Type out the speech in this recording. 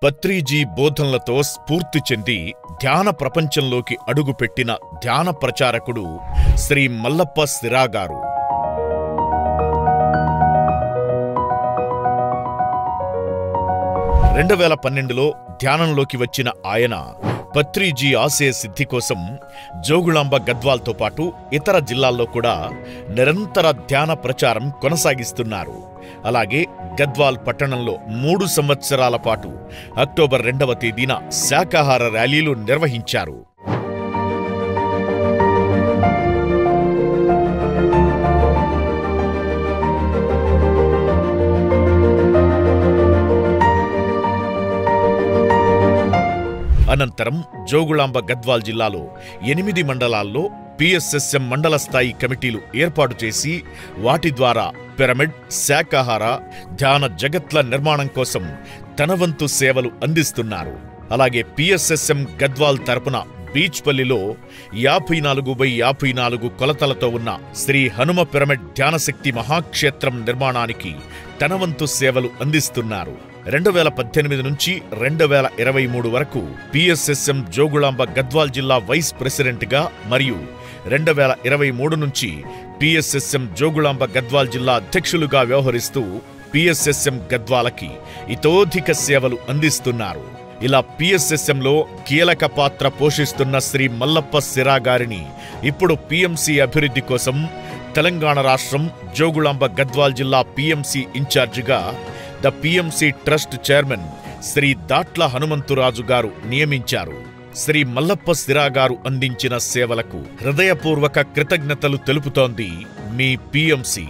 పత్రిజీ బోధనలతో స్ఫూర్తి చెంది ధ్యాన ప్రపంచంలోకి అడుగుపెట్టిన ధ్యాన ప్రచారకుడు శ్రీ మల్లప్ప సిరా గారు. లో ధ్యానంలోకి వచ్చిన ఆయన పత్రిజీ ఆశయ సిద్ధి కోసం జోగులాంబ గద్వాల్తో పాటు ఇతర జిల్లాల్లో కూడా నిరంతర ధ్యాన ప్రచారం కొనసాగిస్తున్నారు. అలాగే గద్వాల్ పట్టణంలో 3 సంవత్సరాల పాటు అక్టోబర్ 2వ తేదీన శాకాహార ర్యాలీలు నిర్వహించారు. అనంతరం జోగులాంబ గద్వాల్ జిల్లాలో 8 మండలాల్లో పిఎస్ఎస్ఎం మండల స్థాయి కమిటీలు ఏర్పాటు చేసి వాటి ద్వారా పిరమిడ్, శాకాహార, ధ్యాన జగత్ల నిర్మాణం కోసం తన వంతు సేవలు అందిస్తున్నారు. అలాగే పిఎస్ఎస్ఎం గద్వాల్ తరపున బీచ్పల్లిలో 54x54 కొలతలతో ఉన్న శ్రీ హనుమ పిరమిడ్ ధ్యానశక్తి మహాక్షేత్రం నిర్మాణానికి తన వంతు సేవలు అందిస్తున్నారు. 2018 నుంచి 2023 వరకు పిఎస్ఎస్ఎం జోగులాంబ గద్వాల్ జిల్లా వైస్ ప్రెసిడెంట్గా మరియు 2023 నుంచి పిఎస్ఎస్ఎం జోగులాంబ గద్వాల్ జిల్లా అధ్యక్షులుగా వ్యవహరిస్తూ పిఎస్ఎస్ఎం గద్వాలకి ఇతోధిక సేవలు అందిస్తున్నారు. ఇలా పిఎస్ఎస్ఎంలో కీలక పాత్ర పోషిస్తున్న శ్రీ మల్లప్ప సిరా గారిని ఇప్పుడు పిఎంసి అభివృద్ధి కోసం తెలంగాణ రాష్ట్రం జోగులాంబ గద్వాల్ జిల్లా పిఎంసి ఇన్ఛార్జిగా the PMC trust chairman Shri Datla Hanumantharaju గారు నియమించారు. శ్రీ మల్లప్ప సిరా గారు అందించిన సేవలకు హృదయపూర్వక కృతజ్ఞతలు తెలుపుతోంది మీ పిఎంసి.